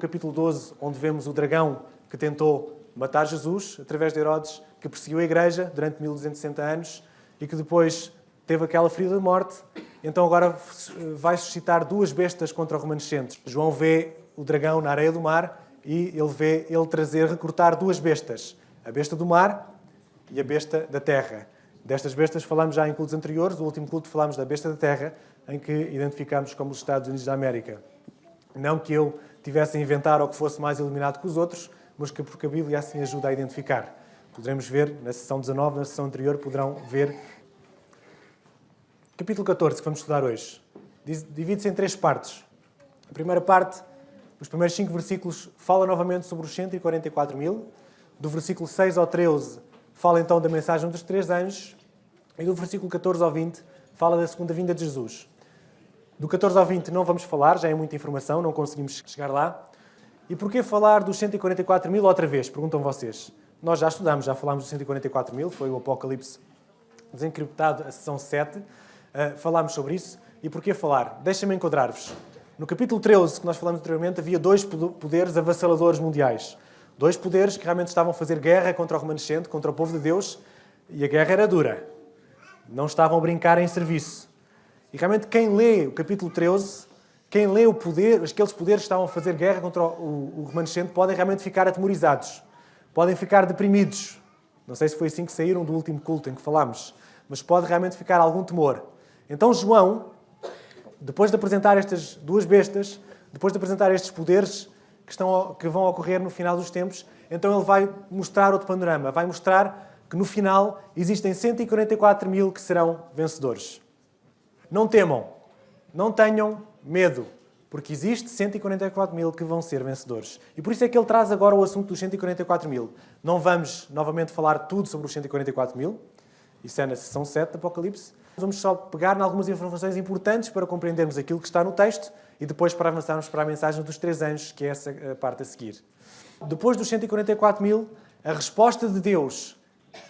capítulo 12, onde vemos o dragão que tentou matar Jesus, através de Herodes, que perseguiu a Igreja durante 1260 anos e que depois teve aquela ferida de morte. Então agora vai suscitar duas bestas contra o remanescente. João vê o dragão na areia do mar e ele vê ele recrutar duas bestas. A besta do mar e a besta da terra. Destas bestas falámos já em cultos anteriores. No último culto falámos da besta da terra, em que identificámos como os Estados Unidos da América. Não que eu tivesse a inventar ou que fosse mais iluminado que os outros, mas que porque a Bíblia assim ajuda a identificar. Poderemos ver na sessão 19, na sessão anterior, poderão ver. Capítulo 14, que vamos estudar hoje, divide-se em três partes. A primeira parte, os primeiros 5 versículos, fala novamente sobre os 144 mil. Do versículo 6 ao 13, fala então da mensagem dos 3 anjos. E do versículo 14 ao 20, fala da segunda vinda de Jesus. Do 14 ao 20 não vamos falar, já é muita informação, não conseguimos chegar lá. E porquê falar dos 144 mil outra vez? Perguntam vocês. Nós já estudamos, já falámos dos 144 mil, foi o Apocalipse desencriptado, a sessão 7. Falámos sobre isso. E porquê falar? Deixem-me enquadrar-vos. No capítulo 13, que nós falamos anteriormente, havia 2 poderes avassaladores mundiais. 2 poderes que realmente estavam a fazer guerra contra o remanescente, contra o povo de Deus, e a guerra era dura. Não estavam a brincar em serviço. E realmente quem lê o capítulo 13, quem lê o poder, aqueles poderes que estavam a fazer guerra contra o remanescente, podem realmente ficar atemorizados. Podem ficar deprimidos. Não sei se foi assim que saíram do último culto em que falámos, mas pode realmente ficar algum temor. Então João, depois de apresentar estas duas bestas, depois de apresentar estes poderes que vão ocorrer no final dos tempos, então ele vai mostrar outro panorama. Vai mostrar que no final existem 144 mil que serão vencedores. Não temam, não tenham medo, porque existe 144 mil que vão ser vencedores. E por isso é que ele traz agora o assunto dos 144 mil. Não vamos novamente falar tudo sobre os 144 mil, isso é na sessão 7 do Apocalipse. Vamos só pegar em algumas informações importantes para compreendermos aquilo que está no texto e depois para avançarmos para a mensagem dos 3 anjos, que é essa parte a seguir. Depois dos 144 mil, a resposta de Deus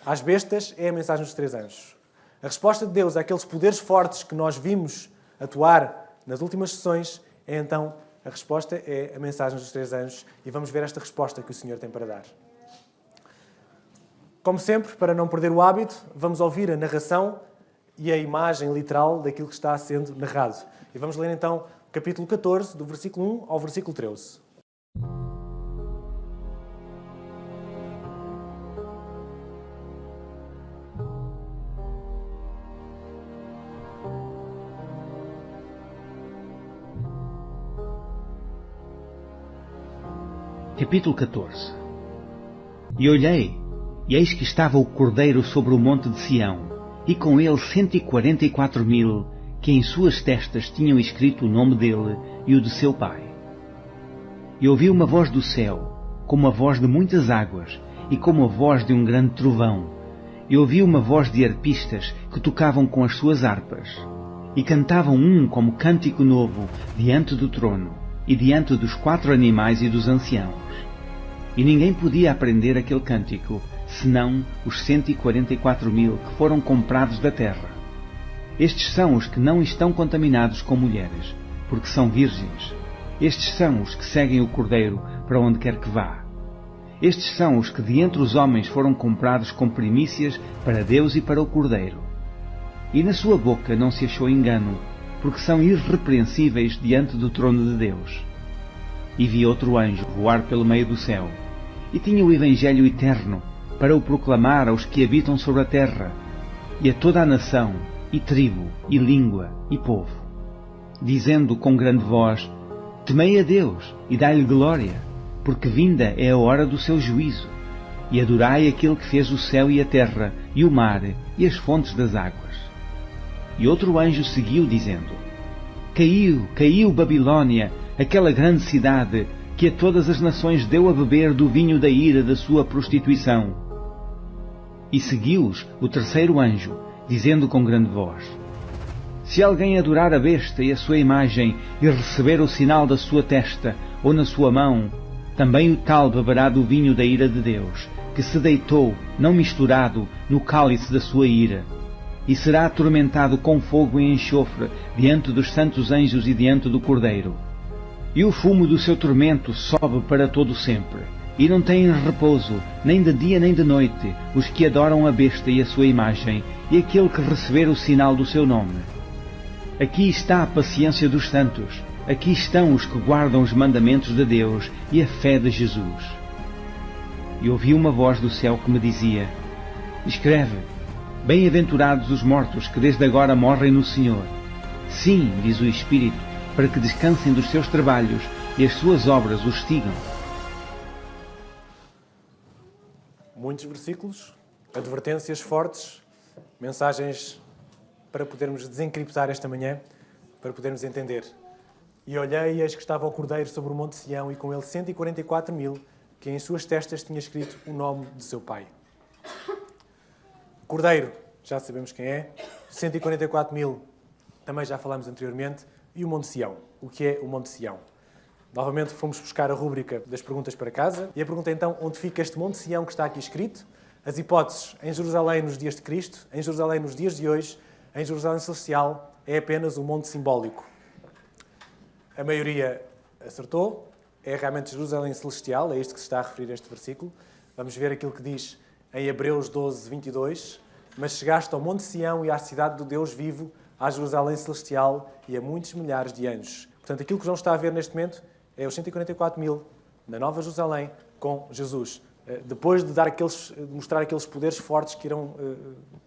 às bestas é a mensagem dos 3 anjos. A resposta de Deus àqueles poderes fortes que nós vimos atuar nas últimas sessões é então, a resposta é a mensagem dos 3 anjos e vamos ver esta resposta que o Senhor tem para dar. Como sempre, para não perder o hábito, vamos ouvir a narração e a imagem literal daquilo que está sendo narrado. E vamos ler então o capítulo 14, do versículo 1 ao versículo 13. Capítulo 14. E olhei, e eis que estava o Cordeiro sobre o monte de Sião, e com ele 144 mil, que em suas testas tinham escrito o nome dele e o de seu pai. E ouvi uma voz do céu, como a voz de muitas águas, e como a voz de um grande trovão. E ouvi uma voz de arpistas que tocavam com as suas harpas, e cantavam como cântico novo diante do trono, e diante dos 4 animais e dos anciãos. E ninguém podia aprender aquele cântico, senão os 144 mil que foram comprados da terra. Estes são os que não estão contaminados com mulheres, porque são virgens. Estes são os que seguem o Cordeiro para onde quer que vá. Estes são os que de entre os homens foram comprados com primícias para Deus e para o Cordeiro. E na sua boca não se achou engano, porque são irrepreensíveis diante do trono de Deus. E vi outro anjo voar pelo meio do céu, e tinha o Evangelho eterno, para o proclamar aos que habitam sobre a terra, e a toda a nação, e tribo, e língua, e povo, dizendo com grande voz: Temei a Deus, e dai-lhe glória, porque vinda é a hora do seu juízo, e adorai aquele que fez o céu e a terra, e o mar, e as fontes das águas. E outro anjo seguiu, dizendo: Caiu, caiu Babilônia, aquela grande cidade, que a todas as nações deu a beber do vinho da ira da sua prostituição. E seguiu-os o terceiro anjo, dizendo com grande voz: Se alguém adorar a besta e a sua imagem, e receber o sinal da sua testa ou na sua mão, também o tal beberá do vinho da ira de Deus, que se deitou, não misturado, no cálice da sua ira, e será atormentado com fogo e enxofre diante dos santos anjos e diante do Cordeiro. E o fumo do seu tormento sobe para todo sempre. E não têm repouso, nem de dia nem de noite, os que adoram a besta e a sua imagem, e aquele que receber o sinal do seu nome. Aqui está a paciência dos santos. Aqui estão os que guardam os mandamentos de Deus e a fé de Jesus. E ouvi uma voz do céu que me dizia: Escreve, bem-aventurados os mortos que desde agora morrem no Senhor. Sim, diz o Espírito, para que descansem dos seus trabalhos e as suas obras os sigam. Muitos versículos, advertências fortes, mensagens para podermos desencriptar esta manhã, para podermos entender. E olhei, e eis que estava o Cordeiro sobre o monte Sião, e com ele 144.000, que em suas testas tinha escrito o nome de seu pai. O Cordeiro, já sabemos quem é. 144.000, também já falámos anteriormente. E o monte Sião. O que é o monte Sião? Novamente fomos buscar a rúbrica das perguntas para casa. E a pergunta é então, onde fica este monte Sião que está aqui escrito? As hipóteses, em Jerusalém nos dias de Cristo, em Jerusalém nos dias de hoje, em Jerusalém Celestial, é apenas um monte simbólico. A maioria acertou. É realmente Jerusalém Celestial, é isto que se está a referir a este versículo. Vamos ver aquilo que diz em Hebreus 12, 22. Mas chegaste ao monte Sião e à cidade do Deus vivo, à Jerusalém Celestial e a muitos milhares de anjos. Portanto, aquilo que João está a ver neste momento é os 144.000 na Nova Jerusalém com Jesus. Depois de mostrar aqueles poderes fortes que irão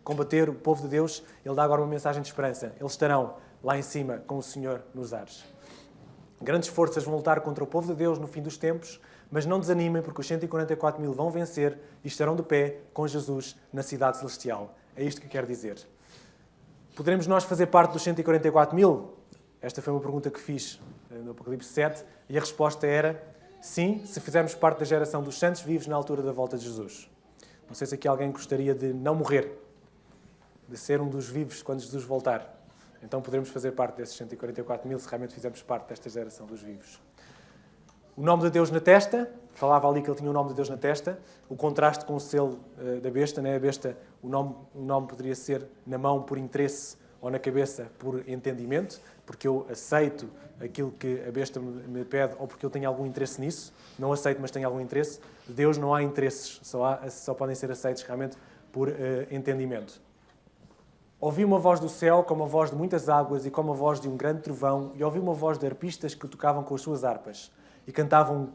combater o povo de Deus, ele dá agora uma mensagem de esperança. Eles estarão lá em cima com o Senhor nos ares. Grandes forças vão lutar contra o povo de Deus no fim dos tempos, mas não desanimem, porque os 144.000 vão vencer e estarão de pé com Jesus na cidade celestial. É isto que quer dizer. Poderemos nós fazer parte dos 144.000? Esta foi uma pergunta que fiz no Apocalipse 7, e a resposta era sim, se fizermos parte da geração dos santos vivos na altura da volta de Jesus. Não sei se aqui alguém gostaria de não morrer, de ser um dos vivos quando Jesus voltar. Então poderemos fazer parte desses 144.000 se realmente fizermos parte desta geração dos vivos. O nome de Deus na testa, falava ali que ele tinha o nome de Deus na testa, o contraste com o selo da besta, né? A besta, o nome poderia ser na mão por interesse ou na cabeça por entendimento, porque eu aceito aquilo que a besta me pede ou porque eu tenho algum interesse nisso. Não aceito, mas tenho algum interesse. De Deus não há interesses, só podem ser aceitos realmente por entendimento. Ouvi uma voz do céu como a voz de muitas águas e como a voz de um grande trovão, e ouvi uma voz de arpistas que tocavam com as suas harpas e cantavam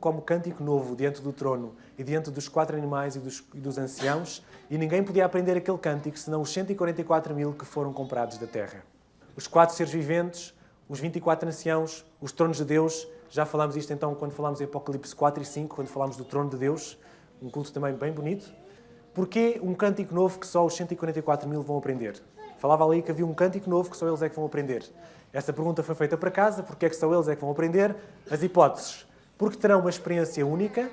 como cântico novo diante do trono e diante dos 4 animais e dos anciãos, e ninguém podia aprender aquele cântico senão os 144.000 que foram comprados da terra. Os 4 seres viventes, os 24 anciãos, os tronos de Deus, já falámos isto então quando falámos em Apocalipse 4 e 5, quando falámos do trono de Deus, um culto também bem bonito. Porquê um cântico novo que só os 144.000 vão aprender? Falava ali que havia um cântico novo que só eles é que vão aprender. Essa pergunta foi feita para casa. Porquê é que só eles é que vão aprender? As hipóteses. Porque terão uma experiência única,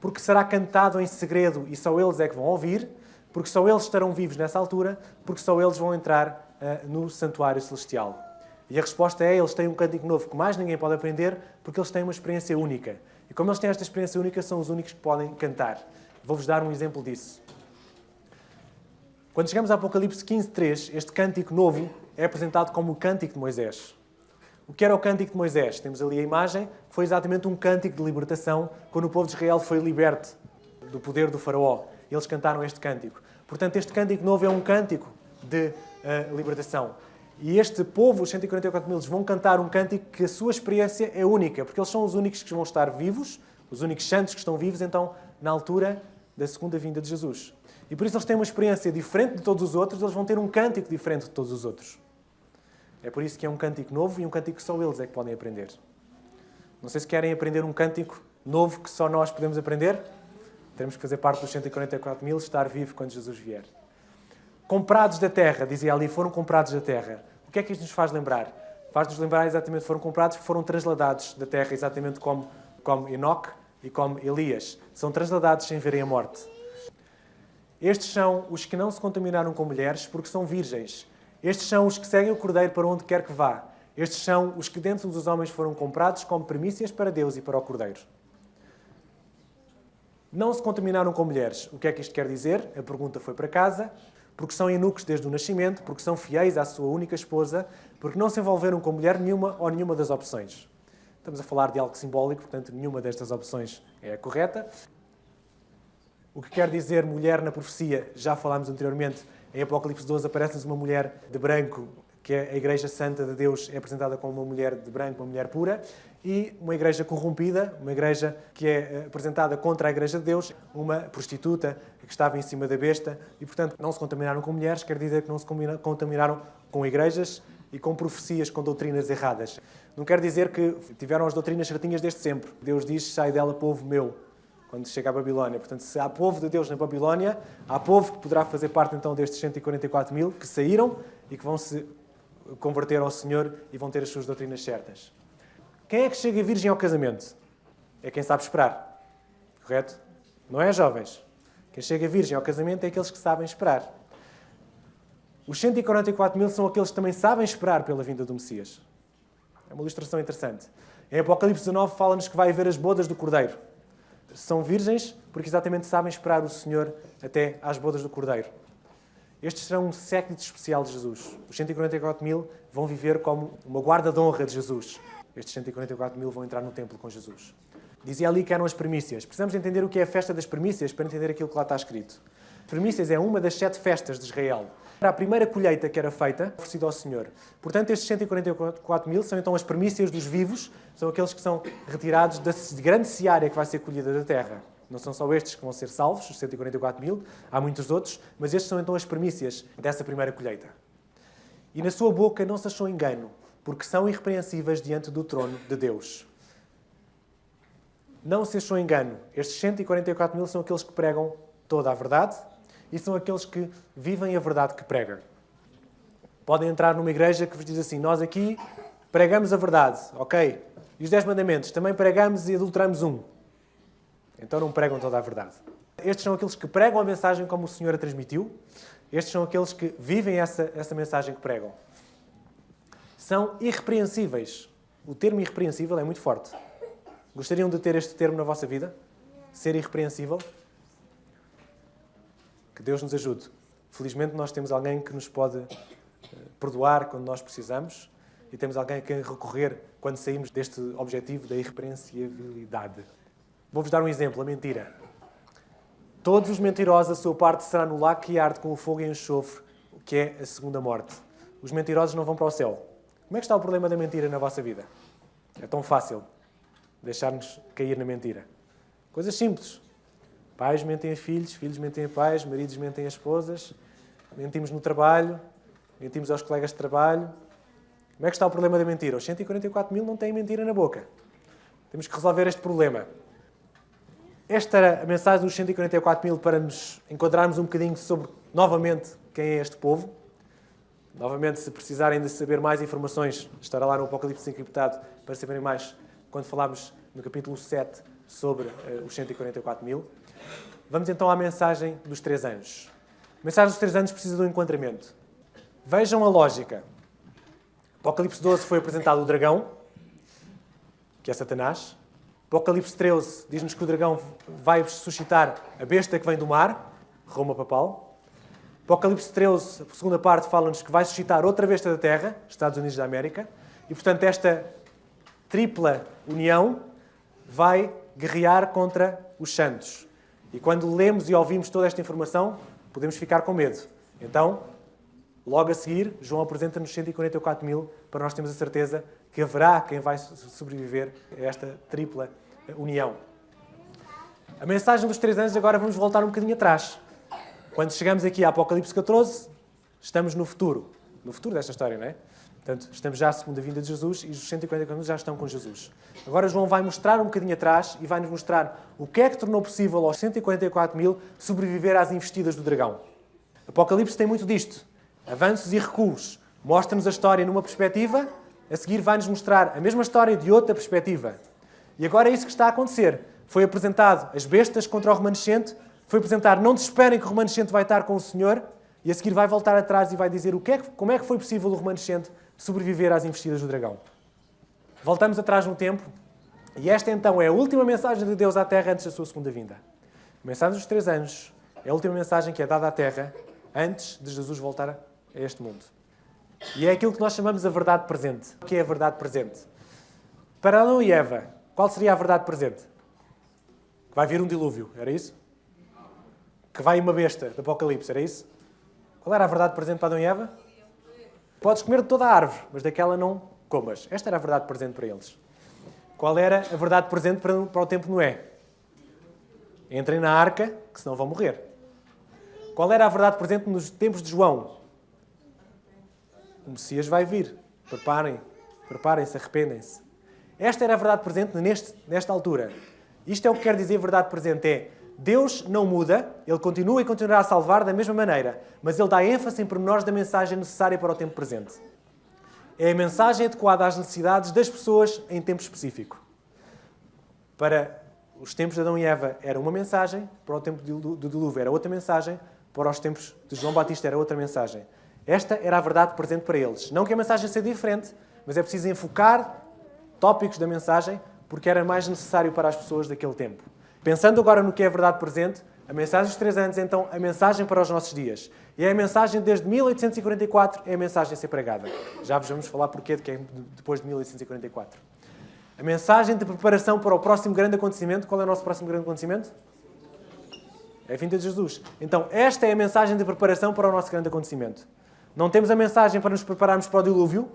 porque será cantado em segredo e só eles é que vão ouvir, porque só eles estarão vivos nessa altura, porque só eles vão entrar no santuário celestial. E a resposta é, eles têm um cântico novo que mais ninguém pode aprender, porque eles têm uma experiência única. E como eles têm esta experiência única, são os únicos que podem cantar. Vou-vos dar um exemplo disso. Quando chegamos a Apocalipse 15:3, este cântico novo é apresentado como o cântico de Moisés. O que era o cântico de Moisés? Temos ali a imagem. Foi exatamente um cântico de libertação, quando o povo de Israel foi liberto do poder do faraó. Eles cantaram este cântico. Portanto, este cântico novo é um cântico de libertação. E este povo, os 144.000, vão cantar um cântico que a sua experiência é única, porque eles são os únicos que vão estar vivos, os únicos santos que estão vivos, então, na altura da segunda vinda de Jesus. E por isso eles têm uma experiência diferente de todos os outros, eles vão ter um cântico diferente de todos os outros. É por isso que é um cântico novo e um cântico que só eles é que podem aprender. Não sei se querem aprender um cântico novo que só nós podemos aprender. Temos que fazer parte dos 144.000, estar vivo quando Jesus vier. Comprados da terra, dizia ali, foram comprados da terra. O que é que isto nos faz lembrar? Faz-nos lembrar exatamente que foram comprados, foram transladados da terra, exatamente como Enoque e como Elias. São transladados sem verem a morte. Estes são os que não se contaminaram com mulheres porque são virgens. Estes são os que seguem o Cordeiro para onde quer que vá. Estes são os que dentro dos homens foram comprados como primícias para Deus e para o Cordeiro. Não se contaminaram com mulheres. O que é que isto quer dizer? A pergunta foi para casa. Porque são eunucos desde o nascimento, porque são fiéis à sua única esposa, porque não se envolveram com mulher nenhuma ou nenhuma das opções. Estamos a falar de algo simbólico, portanto, nenhuma destas opções é a correta. O que quer dizer mulher na profecia, já falámos anteriormente, em Apocalipse 12 aparece-nos uma mulher de branco, que é a Igreja Santa de Deus, é apresentada como uma mulher de branco, uma mulher pura, e uma igreja corrompida, uma igreja que é apresentada contra a Igreja de Deus, uma prostituta que estava em cima da besta, e, portanto, não se contaminaram com mulheres, quer dizer que não se contaminaram com igrejas e com profecias, com doutrinas erradas. Não quer dizer que tiveram as doutrinas certinhas desde sempre. Deus diz, sai dela, povo meu, quando chega à Babilónia. Portanto, se há povo de Deus na Babilónia, há povo que poderá fazer parte, então, destes 144 mil que saíram e que vão se converter ao Senhor e vão ter as suas doutrinas certas. Quem é que chega virgem ao casamento? É quem sabe esperar. Correto? Não é, jovens? Quem chega virgem ao casamento é aqueles que sabem esperar. Os 144 mil são aqueles que também sabem esperar pela vinda do Messias. É uma ilustração interessante. Em Apocalipse 19 fala-nos que vai haver as bodas do Cordeiro. São virgens porque exatamente sabem esperar o Senhor até às bodas do Cordeiro. Estes serão um séquito especial de Jesus. Os 144 mil vão viver como uma guarda de honra de Jesus. Estes 144 mil vão entrar no templo com Jesus. Dizia ali que eram as primícias. Precisamos entender o que é a festa das primícias para entender aquilo que lá está escrito. Primícias é uma das 7 festas de Israel. Era a primeira colheita que era feita, oferecida ao Senhor. Portanto, estes 144 mil são então as primícias dos vivos, são aqueles que são retirados da grande seara que vai ser colhida da terra. Não são só estes que vão ser salvos, os 144 mil, há muitos outros, mas estes são então as primícias dessa primeira colheita. E na sua boca não se achou engano, porque são irrepreensíveis diante do trono de Deus. Não se achou engano. Estes 144 mil são aqueles que pregam toda a verdade e são aqueles que vivem a verdade que pregam. Podem entrar numa igreja que vos diz assim, nós aqui pregamos a verdade, ok? E os 10 mandamentos, também pregamos e adulteramos um. Então não pregam toda a verdade. Estes são aqueles que pregam a mensagem como o Senhor a transmitiu. Estes são aqueles que vivem essa mensagem que pregam. São irrepreensíveis. O termo irrepreensível é muito forte. Gostariam de ter este termo na vossa vida? Ser irrepreensível? Que Deus nos ajude. Felizmente nós temos alguém que nos pode perdoar quando nós precisamos e temos alguém a quem recorrer quando saímos deste objetivo da irrepreensibilidade. Vou-vos dar um exemplo, a mentira. Todos os mentirosos, a sua parte será no lago que arde com o fogo e enxofre, que é a segunda morte. Os mentirosos não vão para o céu. Como é que está o problema da mentira na vossa vida? É tão fácil deixar-nos cair na mentira. Coisas simples. Pais mentem a filhos, filhos mentem a pais, maridos mentem a esposas, mentimos no trabalho, mentimos aos colegas de trabalho. Como é que está o problema da mentira? Os 144 mil não têm mentira na boca. Temos que resolver este problema. Esta era a mensagem dos 144 mil para nos enquadrarmos um bocadinho sobre, novamente, quem é este povo. Novamente, se precisarem de saber mais informações, estará lá no Apocalipse encriptado para saberem mais quando falarmos no capítulo 7 sobre os 144 mil. Vamos então à mensagem dos 3 anjos. A mensagem dos 3 anjos precisa de um enquadramento. Vejam a lógica. Apocalipse 12 foi apresentado o dragão, que é Satanás. Apocalipse 13 diz-nos que o dragão vai suscitar a besta que vem do mar, Roma papal. Apocalipse 13, a segunda parte, fala-nos que vai suscitar outra besta da terra, Estados Unidos da América. E, portanto, esta tripla união vai guerrear contra os santos. E quando lemos e ouvimos toda esta informação, podemos ficar com medo. Então, logo a seguir, João apresenta-nos 144 mil para nós termos a certeza que haverá quem vai sobreviver a esta tripla união. A mensagem dos 3 anjos, agora vamos voltar um bocadinho atrás. Quando chegamos aqui a Apocalipse 14, estamos no futuro. No futuro desta história, não é? Portanto, estamos já à segunda vinda de Jesus e os 144 mil já estão com Jesus. Agora João vai mostrar um bocadinho atrás e vai-nos mostrar o que é que tornou possível aos 144 mil sobreviver às investidas do dragão. Apocalipse tem muito disto. Avanços e recuos. Mostra-nos a história numa perspectiva, a seguir vai-nos mostrar a mesma história de outra perspectiva. E agora é isso que está a acontecer. Foi apresentado as bestas contra o remanescente, foi apresentado não desesperem que o remanescente vai estar com o Senhor, e a seguir vai voltar atrás e vai dizer como é que foi possível o remanescente sobreviver às investidas do dragão. Voltamos atrás no tempo, e esta então é a última mensagem de Deus à Terra antes da sua segunda vinda. A mensagem dos 3 anjos é a última mensagem que é dada à Terra antes de Jesus voltar a este mundo. E é aquilo que nós chamamos a verdade presente. O que é a verdade presente? Para Adão e Eva, qual seria a verdade presente? Que vai vir um dilúvio, era isso? Que vai uma besta do Apocalipse, era isso? Qual era a verdade presente para Adão e Eva? Podes comer de toda a árvore, mas daquela não comas. Esta era a verdade presente para eles. Qual era a verdade presente para o tempo de Noé? Entrem na arca, que senão vão morrer. Qual era a verdade presente nos tempos de João? O Messias vai vir. Preparem-se, arrependem-se. Esta era a verdade presente nesta altura. Isto é o que quer dizer verdade presente. É, Deus não muda, Ele continua e continuará a salvar da mesma maneira, mas Ele dá ênfase em pormenores da mensagem necessária para o tempo presente. É a mensagem adequada às necessidades das pessoas em tempo específico. Para os tempos de Adão e Eva era uma mensagem, para o tempo do dilúvio era outra mensagem, para os tempos de João Batista era outra mensagem. Esta era a verdade presente para eles. Não que a mensagem seja diferente, mas é preciso enfocar tópicos da mensagem porque era mais necessário para as pessoas daquele tempo. Pensando agora no que é a verdade presente, a mensagem dos 3 anos, então, a mensagem para os nossos dias. E é a mensagem desde 1844, é a mensagem a ser pregada. Já vos vamos falar porquê de que é depois de 1844. A mensagem de preparação para o próximo grande acontecimento. Qual é o nosso próximo grande acontecimento? É a vinda de Jesus. Então, esta é a mensagem de preparação para o nosso grande acontecimento. Não temos a mensagem para nos prepararmos para o dilúvio.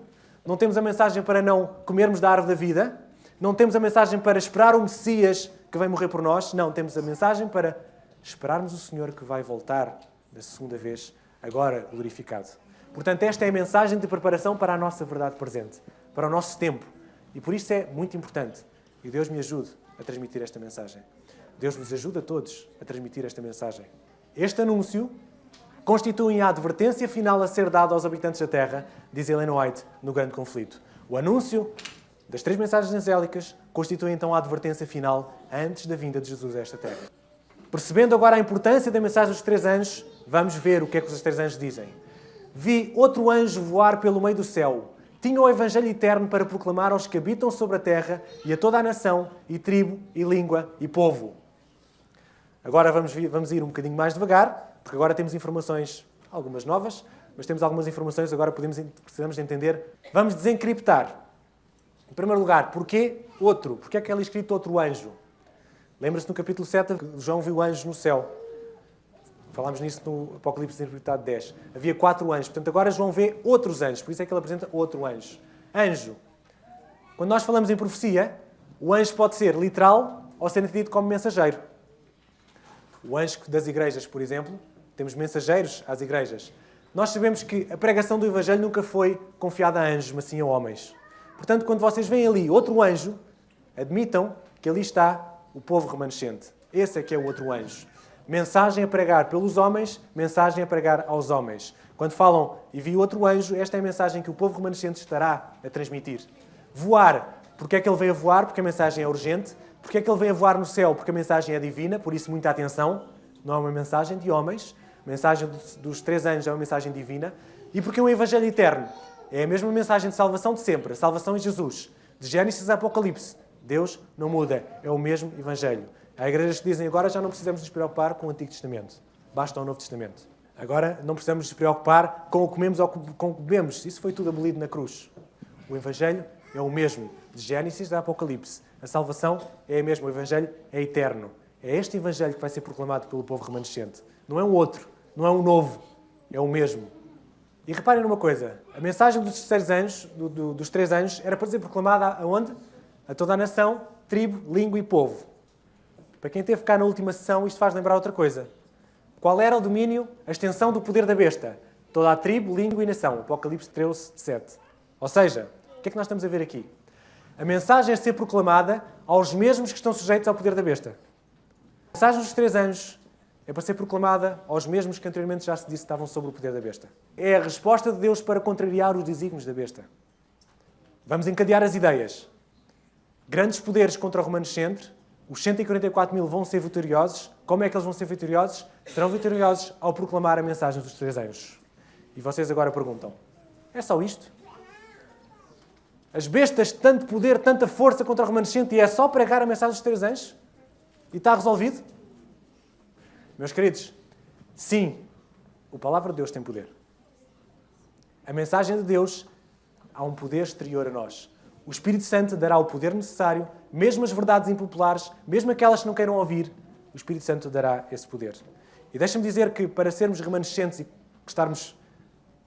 Não temos a mensagem para não comermos da árvore da vida. Não temos a mensagem para esperar o Messias que vai morrer por nós. Não, temos a mensagem para esperarmos o Senhor que vai voltar da segunda vez, agora glorificado. Portanto, esta é a mensagem de preparação para a nossa verdade presente, para o nosso tempo. E por isso é muito importante. E Deus me ajude a transmitir esta mensagem. Deus nos ajuda a todos a transmitir esta mensagem. Este anúncio constitui a advertência final a ser dada aos habitantes da Terra, diz Ellen White, no Grande Conflito. O anúncio das 3 mensagens angélicas constitui então a advertência final antes da vinda de Jesus a esta Terra. Percebendo agora a importância da mensagem dos 3 anjos, vamos ver o que é que os 3 anjos dizem. Vi outro anjo voar pelo meio do céu. Tinha o Evangelho eterno para proclamar aos que habitam sobre a terra e a toda a nação, e tribo, e língua, e povo. Agora vamos ir um bocadinho mais devagar, porque agora temos informações, algumas novas, mas temos algumas informações, agora precisamos de entender. Vamos desencriptar. Em primeiro lugar, porquê outro? Porquê é que é ali escrito outro anjo? Lembra-se no capítulo 7 que João viu anjos no céu. Falámos nisso no Apocalipse interpretado 10. Havia 4 anjos. Portanto, agora João vê outros anjos. Por isso é que ele apresenta outro anjo. Anjo. Quando nós falamos em profecia, o anjo pode ser literal ou ser entendido como mensageiro. O anjo das igrejas, por exemplo, temos mensageiros às igrejas. Nós sabemos que a pregação do Evangelho nunca foi confiada a anjos, mas sim a homens. Portanto, quando vocês veem ali outro anjo, admitam que ali está o povo remanescente. Esse é que é o outro anjo. Mensagem a pregar pelos homens, mensagem a pregar aos homens. Quando falam e vi outro anjo, esta é a mensagem que o povo remanescente estará a transmitir. Voar. Porquê é que ele veio a voar? Porque a mensagem é urgente. Porquê é que ele veio a voar no céu? Porque a mensagem é divina, por isso muita atenção. Não é uma mensagem de homens. A mensagem dos 3 anjos é uma mensagem divina. E porque é um Evangelho eterno. É a mesma mensagem de salvação de sempre. A salvação em Jesus. De Gênesis a Apocalipse. Deus não muda. É o mesmo Evangelho. Há igrejas que dizem agora já não precisamos nos preocupar com o Antigo Testamento. Basta o Novo Testamento. Agora não precisamos nos preocupar com o que comemos ou com o que bebemos. Isso foi tudo abolido na cruz. O Evangelho é o mesmo. De Gênesis a Apocalipse. A salvação é a mesma. O Evangelho é eterno. É este Evangelho que vai ser proclamado pelo povo remanescente. Não é um outro. Não é um novo. É o mesmo. E reparem numa coisa. A mensagem dos 3 anjos, dos 3 anjos, era para ser proclamada aonde? A toda a nação, tribo, língua e povo. Para quem teve cá na última sessão, isto faz lembrar outra coisa. Qual era o domínio, a extensão do poder da besta? Toda a tribo, língua e nação. Apocalipse 13, 7. Ou seja, o que é que nós estamos a ver aqui? A mensagem a ser proclamada aos mesmos que estão sujeitos ao poder da besta. A mensagem dos 3 anjos é para ser proclamada aos mesmos que anteriormente já se disse que estavam sob o poder da besta. É a resposta de Deus para contrariar os desígnios da besta. Vamos encadear as ideias. Grandes poderes contra o remanescente. Os 144 mil vão ser vitoriosos. Como é que eles vão ser vitoriosos? Serão vitoriosos ao proclamar a mensagem dos 3 anjos. E vocês agora perguntam, é só isto? As bestas, tanto poder, tanta força contra o remanescente e é só pregar a mensagem dos 3 anjos? E está resolvido? Meus queridos, sim, a palavra de Deus tem poder. A mensagem de Deus há um poder exterior a nós. o Espírito Santo dará o poder necessário, mesmo as verdades impopulares, mesmo aquelas que não queiram ouvir, o Espírito Santo dará esse poder. E deixa-me dizer que para sermos remanescentes e estarmos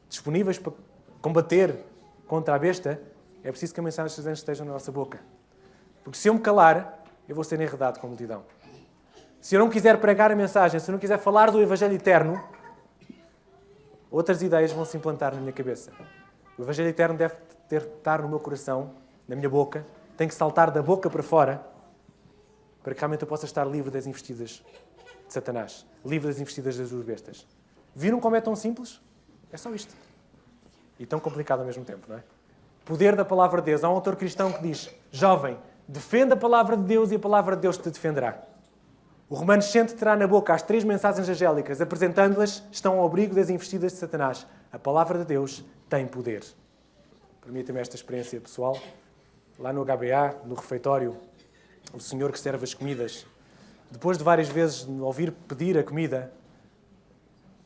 disponíveis para combater contra a besta, é preciso que a mensagem de Jesus esteja na nossa boca. Porque se eu me calar, eu vou ser enredado com a multidão. Se eu não quiser pregar a mensagem, se eu não quiser falar do Evangelho eterno, outras ideias vão se implantar na minha cabeça. O Evangelho eterno deve estar no meu coração, na minha boca, tem que saltar da boca para fora, para que realmente eu possa estar livre das investidas de Satanás, livre das investidas das duas bestas. Viram como é tão simples? É só isto. E tão complicado ao mesmo tempo, não é? Poder da palavra de Deus. Há um autor cristão que diz: jovem, defenda a palavra de Deus e a palavra de Deus te defenderá. O remanescente terá na boca as 3 mensagens angélicas, apresentando-las, estão ao abrigo das investidas de Satanás. A palavra de Deus tem poder. Permita-me esta experiência pessoal. Lá no HBA, no refeitório, o senhor que serve as comidas, depois de várias vezes me ouvir pedir a comida,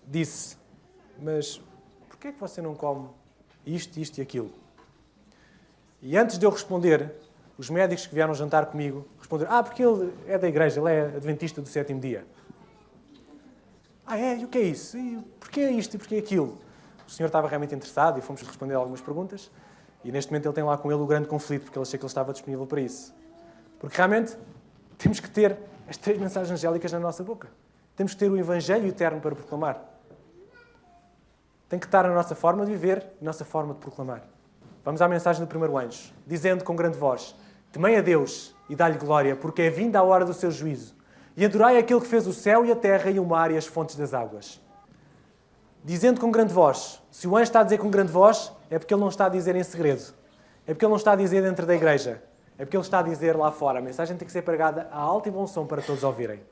disse: mas porquê é que você não come isto, isto e aquilo? E antes de eu responder, os médicos que vieram jantar comigo responderam: porque ele é da igreja, ele é adventista do 7º dia. É? E o que é isso? E porquê é isto e porquê é aquilo? O senhor estava realmente interessado e fomos responder algumas perguntas. E neste momento ele tem lá com ele o grande conflito, porque ele achei que ele estava disponível para isso. Porque realmente temos que ter as 3 mensagens angélicas na nossa boca. Temos que ter o Evangelho eterno para proclamar. Tem que estar na nossa forma de viver e na nossa forma de proclamar. Vamos à mensagem do primeiro anjo, dizendo com grande voz: temei a Deus e dá-lhe glória, porque é vinda a hora do seu juízo. E adorai aquele que fez o céu e a terra e o mar e as fontes das águas. Dizendo com grande voz. Se o anjo está a dizer com grande voz, é porque ele não está a dizer em segredo. É porque ele não está a dizer dentro da igreja. É porque ele está a dizer lá fora. A mensagem tem que ser pregada a alto e bom som para todos ouvirem.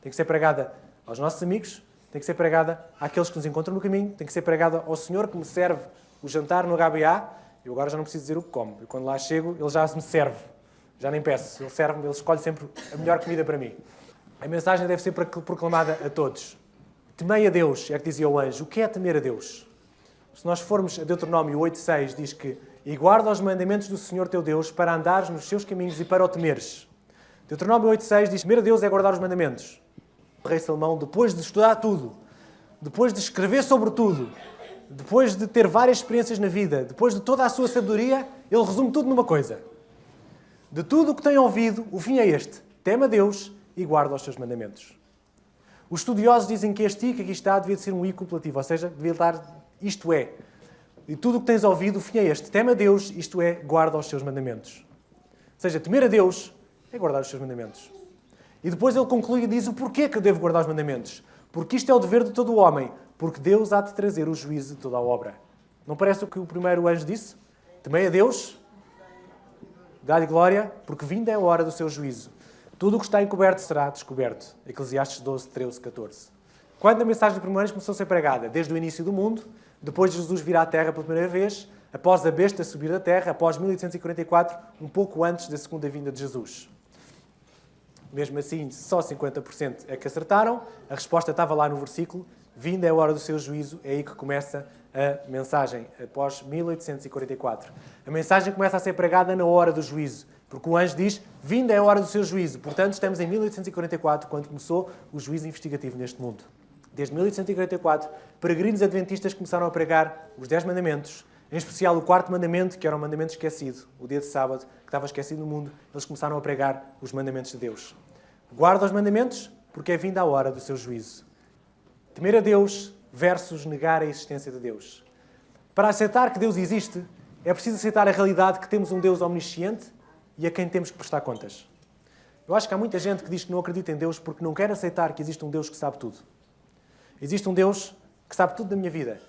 Tem que ser pregada aos nossos amigos, tem que ser pregada àqueles que nos encontram no caminho, tem que ser pregada ao senhor que me serve o jantar no HBA. Eu agora já não preciso dizer o que como. Eu, quando lá chego, ele já me serve. Já nem peço. Ele serve-me, ele escolhe sempre a melhor comida para mim. A mensagem deve ser proclamada a todos. Temei a Deus, é que dizia o anjo. O que é temer a Deus? Se nós formos a Deuteronômio 8,6, diz que: e guarda os mandamentos do Senhor teu Deus para andares nos seus caminhos e para o temeres. Deuteronômio 8,6 diz: temer a Deus é guardar os mandamentos. O rei Salomão, depois de estudar tudo, depois de escrever sobre tudo, depois de ter várias experiências na vida, depois de toda a sua sabedoria, ele resume tudo numa coisa. De tudo o que tem ouvido, o fim é este: teme a Deus e guarda os seus mandamentos. Os estudiosos dizem que este i que aqui está devia ser um i copulativo, ou seja, devia estar isto é. E tudo o que tens ouvido, o fim é este: teme a Deus, isto é, guarda os seus mandamentos. Ou seja, temer a Deus é guardar os seus mandamentos. E depois ele conclui e diz o porquê que eu devo guardar os mandamentos. Porque isto é o dever de todo o homem, porque Deus há de trazer o juízo de toda a obra. Não parece o que o primeiro anjo disse? Temei a Deus, dá-lhe glória, porque vinda é a hora do seu juízo. Tudo o que está encoberto será descoberto. Eclesiastes 12, 13, 14. Quando a mensagem do primeiro anjo começou a ser pregada? Desde o início do mundo, depois de Jesus vir à Terra pela primeira vez, após a besta subir da Terra, após 1844, um pouco antes da segunda vinda de Jesus. Mesmo assim, só 50% é que acertaram. A resposta estava lá no versículo: vinda é a hora do seu juízo. É aí que começa a mensagem, após 1844. A mensagem começa a ser pregada na hora do juízo, porque o anjo diz: vinda é a hora do seu juízo. Portanto, estamos em 1844, quando começou o juízo investigativo neste mundo. Desde 1844, peregrinos adventistas começaram a pregar os 10 mandamentos, em especial o 4º mandamento, que era um mandamento esquecido, o dia de sábado, que estava esquecido no mundo. Eles começaram a pregar os mandamentos de Deus. Guarda os mandamentos, porque é vinda a hora do seu juízo. Temer a Deus versus negar a existência de Deus. Para aceitar que Deus existe, é preciso aceitar a realidade que temos um Deus omnisciente e a quem temos que prestar contas. Eu acho que há muita gente que diz que não acredita em Deus porque não quer aceitar que existe um Deus que sabe tudo. Existe um Deus que sabe tudo da minha vida.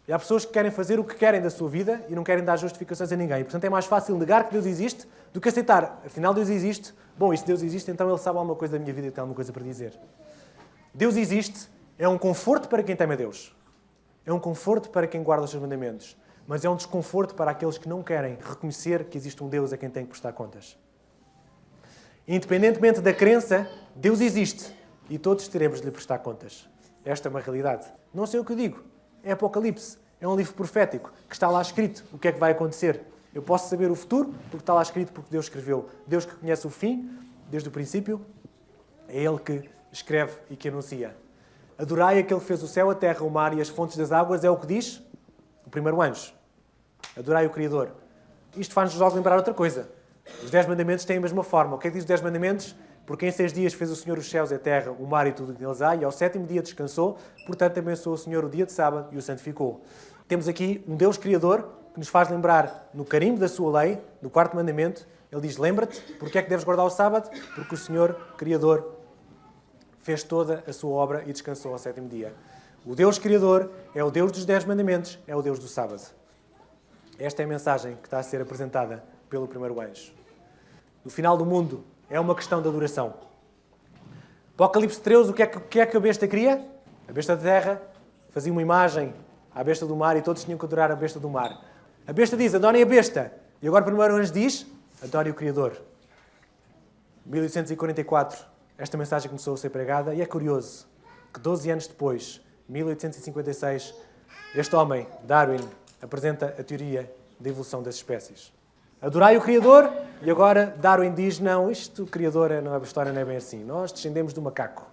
E há pessoas que querem fazer o que querem da sua vida e não querem dar justificações a ninguém. Portanto, é mais fácil negar que Deus existe do que aceitar. Afinal, Deus existe. Bom, e se Deus existe, então Ele sabe alguma coisa da minha vida e tem alguma coisa para dizer. Deus existe é um conforto para quem teme a Deus. É um conforto para quem guarda os seus mandamentos. Mas é um desconforto para aqueles que não querem reconhecer que existe um Deus a quem tem que prestar contas. Independentemente da crença, Deus existe e todos teremos de lhe prestar contas. Esta é uma realidade. Não sei o que eu digo. É Apocalipse. É um livro profético que está lá escrito o que é que vai acontecer. Eu posso saber o futuro, porque está lá escrito, porque Deus escreveu. Deus que conhece o fim, desde o princípio, é Ele que escreve e que anuncia. Adorai aquele que fez o céu, a terra, o mar e as fontes das águas, é o que diz o primeiro anjo. Adorai o Criador. Isto faz-nos logo lembrar outra coisa. Os 10 mandamentos têm a mesma forma. O que é que diz os 10 mandamentos? Porque em 6 dias fez o Senhor os céus e a terra, o mar e tudo o que neles há, e ao 7º dia descansou, portanto abençoou o Senhor o dia de sábado e o santificou. Temos aqui um Deus Criador que nos faz lembrar, no carimbo da sua lei, no 4º mandamento, ele diz, lembra-te, porque é que deves guardar o sábado? Porque o Senhor Criador fez toda a sua obra e descansou ao 7º dia. O Deus Criador é o Deus dos 10 mandamentos, é o Deus do sábado. Esta é a mensagem que está a ser apresentada pelo primeiro anjo. No final do mundo, é uma questão de adoração. Apocalipse 13, o que é que a besta queria? A besta da terra fazia uma imagem à besta do mar e todos tinham que adorar a besta do mar. A besta diz, adorem a besta. E agora o primeiro anjo diz, adorem o Criador. 1844, esta mensagem começou a ser pregada e é curioso que 12 anos depois, 1856, este homem, Darwin, apresenta a teoria da evolução das espécies. Adorai o Criador e agora Darwin diz, não, isto, o Criador, a história não é bem assim. Nós descendemos do macaco.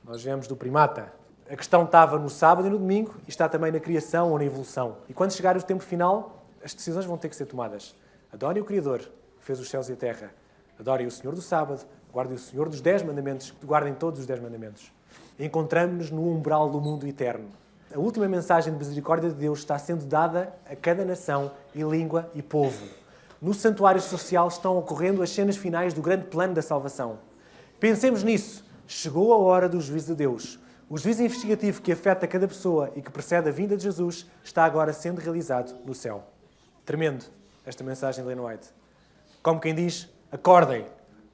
Nós viemos do primata. A questão estava no sábado e no domingo e está também na criação ou na evolução. E quando chegar o tempo final, as decisões vão ter que ser tomadas. Adorem o Criador, que fez os céus e a terra. Adorem o Senhor do sábado. Guardem o Senhor dos 10 mandamentos. Guardem todos os 10 mandamentos. Encontramos-nos no umbral do mundo eterno. A última mensagem de misericórdia de Deus está sendo dada a cada nação e língua e povo. No santuário social estão ocorrendo as cenas finais do grande plano da salvação. Pensemos nisso. Chegou a hora do juízo de Deus. O juízo investigativo que afeta cada pessoa e que precede a vinda de Jesus está agora sendo realizado no céu. Tremendo esta mensagem de Ellen White. Como quem diz, acordem.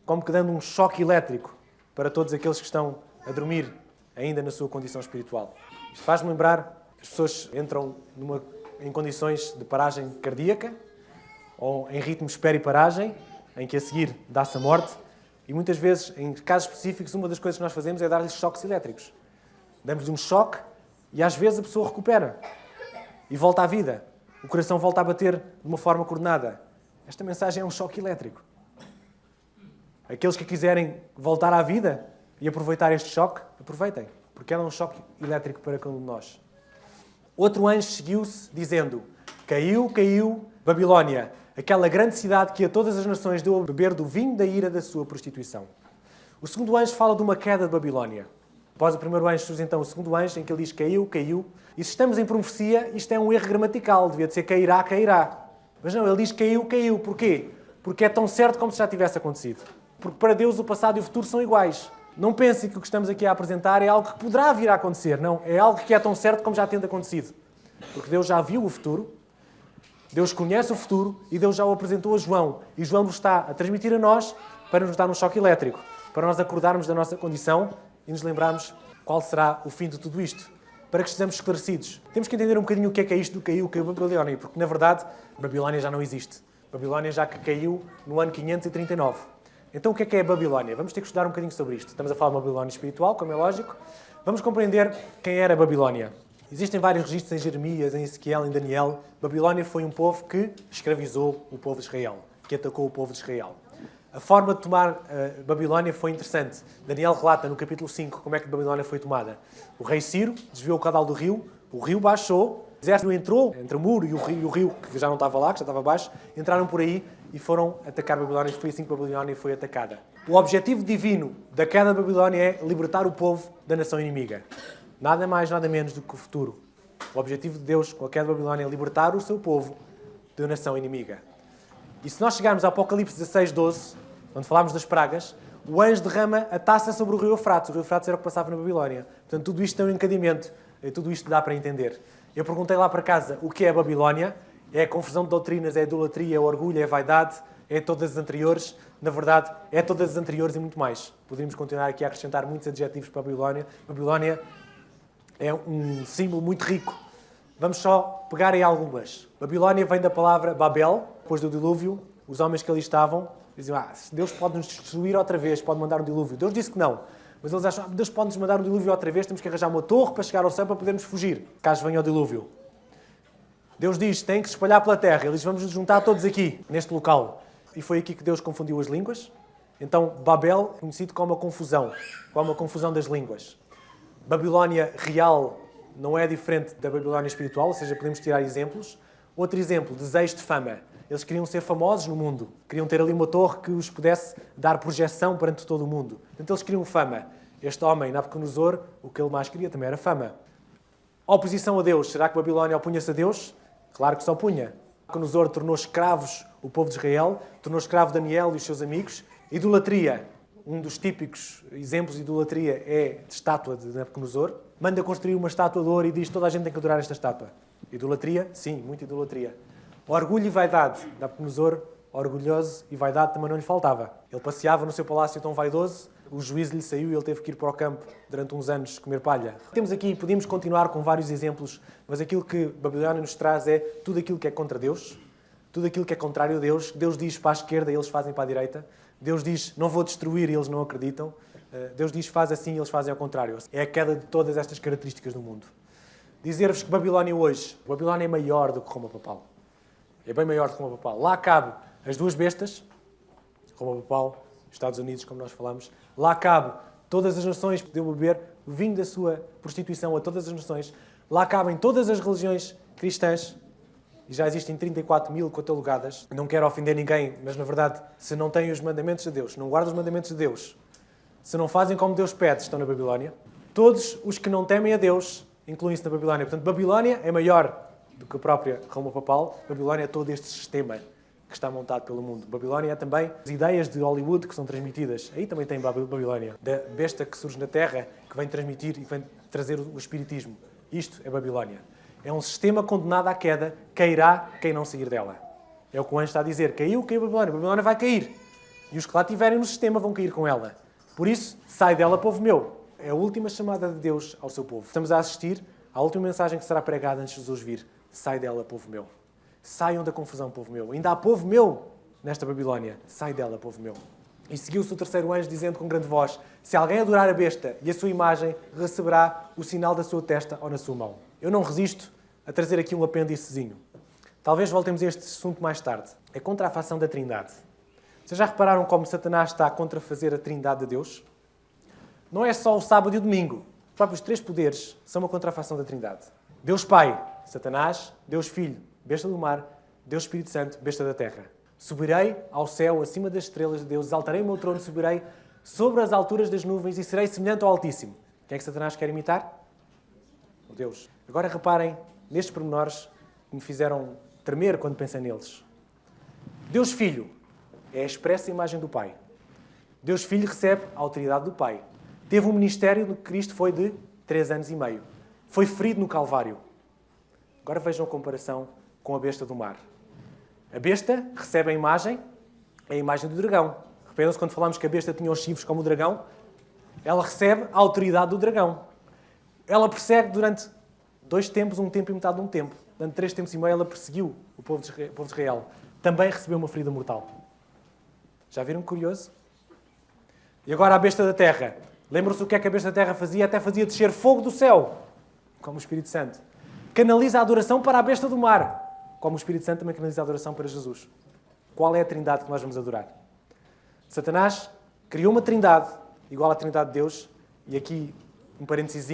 Como que dando um choque elétrico para todos aqueles que estão a dormir ainda na sua condição espiritual. Isto faz-me lembrar, as pessoas entram em condições de paragem cardíaca, ou em ritmo de espera e paragem, em que a seguir dá-se a morte, e muitas vezes, em casos específicos, uma das coisas que nós fazemos é dar-lhes choques elétricos. Damos-lhes um choque e às vezes a pessoa recupera e volta à vida. O coração volta a bater de uma forma coordenada. Esta mensagem é um choque elétrico. Aqueles que quiserem voltar à vida e aproveitar este choque, aproveitem, porque ela é um choque elétrico para cada um de nós. Outro anjo seguiu-se, dizendo, caiu, caiu, Babilónia, aquela grande cidade que a todas as nações deu a beber do vinho da ira da sua prostituição. O segundo anjo fala de uma queda de Babilónia. Após o primeiro anjo surge então o segundo anjo, em que ele diz caiu, caiu. E se estamos em profecia, isto é um erro gramatical, devia de ser cairá, cairá. Mas não, ele diz caiu, caiu. Porquê? Porque é tão certo como se já tivesse acontecido. Porque para Deus o passado e o futuro são iguais. Não pensem que o que estamos aqui a apresentar é algo que poderá vir a acontecer. Não, é algo que é tão certo como já tendo acontecido. Porque Deus já viu o futuro, Deus conhece o futuro e Deus já o apresentou a João. E João nos está a transmitir a nós para nos dar um choque elétrico, para nós acordarmos da nossa condição e nos lembrarmos qual será o fim de tudo isto, para que estejamos esclarecidos. Temos que entender um bocadinho o que é isto do caiu Babilónia, porque na verdade Babilónia já não existe. Babilónia já caiu no ano 539. Então o que é a Babilónia? Vamos ter que estudar um bocadinho sobre isto. Estamos a falar de uma Babilónia espiritual, como é lógico. Vamos compreender quem era a Babilónia. Existem vários registros em Jeremias, em Ezequiel, em Daniel. Babilónia foi um povo que escravizou o povo de Israel, que atacou o povo de Israel. A forma de tomar Babilónia foi interessante. Daniel relata no capítulo 5 como é que Babilónia foi tomada. O rei Ciro desviou o caudal do rio, o rio baixou, o exército entrou entre o muro e o rio, que já não estava lá, que já estava baixo, entraram por aí e foram atacar Babilónia. Foi assim que Babilónia foi atacada. O objetivo divino da queda de Babilónia é libertar o povo da nação inimiga. Nada mais, nada menos do que o futuro. O objetivo de Deus com a queda de Babilónia é libertar o seu povo da nação inimiga. E se nós chegarmos a Apocalipse 16, 12, onde falámos das pragas, o anjo derrama a taça sobre o rio Eufrates. O rio Eufrates era o que passava na Babilónia. Portanto, tudo isto tem um encadimento. E tudo isto dá para entender. Eu perguntei lá para casa o que é a Babilónia. É a confusão de doutrinas, é a idolatria, é o orgulho, é a vaidade, é todas as anteriores. Na verdade, é todas as anteriores e muito mais. Poderíamos continuar aqui a acrescentar muitos adjetivos para a Babilónia. Babilónia é um símbolo muito rico. Vamos só pegar em algumas. Babilónia vem da palavra Babel. Depois do dilúvio, os homens que ali estavam diziam, Deus pode nos destruir outra vez, pode mandar um dilúvio. Deus disse que não. Mas eles acham, Deus pode nos mandar um dilúvio outra vez, temos que arranjar uma torre para chegar ao céu para podermos fugir, caso venha o dilúvio. Deus diz, tem que se espalhar pela terra. Ele diz, vamos nos juntar todos aqui, neste local. E foi aqui que Deus confundiu as línguas. Então, Babel, conhecido como a confusão das línguas. Babilónia real não é diferente da Babilónia espiritual, ou seja, podemos tirar exemplos. Outro exemplo, desejo de fama. Eles queriam ser famosos no mundo. Queriam ter ali uma torre que os pudesse dar projeção perante todo o mundo. Portanto, eles queriam fama. Este homem, Nabucodonosor, o que ele mais queria também era fama. Oposição a Deus. Será que Babilónia opunha-se a Deus? Claro que se opunha. Nabucodonosor tornou escravos o povo de Israel, tornou escravo Daniel e os seus amigos. Idolatria. Um dos típicos exemplos de idolatria é a estátua de Nabucodonosor. Manda construir uma estátua de ouro e diz toda a gente tem que adorar esta estátua. Idolatria? Sim, muita idolatria. Orgulho e vaidade. Nabucodonosor, orgulhoso e vaidade também não lhe faltava. Ele passeava no seu palácio tão vaidoso, o juízo lhe saiu e ele teve que ir para o campo durante uns anos comer palha. Temos aqui, podíamos continuar com vários exemplos, mas aquilo que Babilónia nos traz é tudo aquilo que é contra Deus, tudo aquilo que é contrário a Deus. Deus diz para a esquerda e eles fazem para a direita. Deus diz, não vou destruir e eles não acreditam. Deus diz, faz assim e eles fazem ao contrário. É a queda de todas estas características do mundo. Dizer-vos que Babilónia hoje, Babilónia é maior do que Roma Papal. É bem maior do que Roma Papal. Lá cabe as duas bestas, Roma Papal, Estados Unidos, como nós falamos. Lá cabe todas as nações, podem beber o vinho da sua prostituição a todas as nações. Lá cabem todas as religiões cristãs. E já existem 34 mil catalogadas. Não quero ofender ninguém, mas na verdade, se não têm os mandamentos de Deus, se não guardam os mandamentos de Deus, se não fazem como Deus pede, estão na Babilónia. Todos os que não temem a Deus incluem-se na Babilónia. Portanto, Babilónia é maior do que a própria Roma Papal. Babilónia é todo este sistema que está montado pelo mundo. Babilónia é também as ideias de Hollywood que são transmitidas. Aí também tem Babilónia. Da besta que surge na Terra, que vem transmitir e vem trazer o espiritismo. Isto é Babilónia. É um sistema condenado à queda, cairá quem não sair dela. É o que o anjo está a dizer. Caiu a Babilónia. A Babilónia vai cair. E os que lá estiverem no sistema vão cair com ela. Por isso, sai dela, povo meu. É a última chamada de Deus ao seu povo. Estamos a assistir à última mensagem que será pregada antes de Jesus vir. Sai dela, povo meu. Saiam da confusão, povo meu. Ainda há povo meu nesta Babilónia. Sai dela, povo meu. E seguiu-se o terceiro anjo, dizendo com grande voz, se alguém adorar a besta e a sua imagem, receberá o sinal da sua testa ou na sua mão. Eu não resisto a trazer aqui um apêndicezinho. Talvez voltemos a este assunto mais tarde. É contra a facção da Trindade. Vocês já repararam como Satanás está a contrafazer a Trindade de Deus? Não é só o sábado e o domingo. Os próprios três poderes são uma contrafação da Trindade. Deus Pai, Satanás. Deus Filho, besta do mar. Deus Espírito Santo, besta da terra. Subirei ao céu, acima das estrelas de Deus. Exaltarei o meu trono, subirei sobre as alturas das nuvens e serei semelhante ao Altíssimo. Quem é que Satanás quer imitar? O Deus. Agora reparem nestes pormenores que me fizeram tremer quando pensei neles. Deus Filho é a expressa imagem do Pai. Deus Filho recebe a autoridade do Pai. Teve um ministério no que Cristo foi de 3 anos e meio. Foi ferido no Calvário. Agora vejam a comparação com a besta do mar. A besta recebe a imagem do dragão. Reparam-se quando falamos que a besta tinha os chifres como o dragão? Ela recebe a autoridade do dragão. Ela persegue durante 2 tempos, um tempo e metade de um tempo. Durante 3 tempos e meio ela perseguiu o povo de Israel. Também recebeu uma ferida mortal. Já viram que curioso? E agora a besta da terra. Lembram-se o que é que a besta da terra fazia? Até fazia descer fogo do céu, como o Espírito Santo. Canaliza a adoração para a besta do mar, como o Espírito Santo também canaliza a adoração para Jesus. Qual é a trindade que nós vamos adorar? Satanás criou uma trindade igual à trindade de Deus, e aqui um parênteses,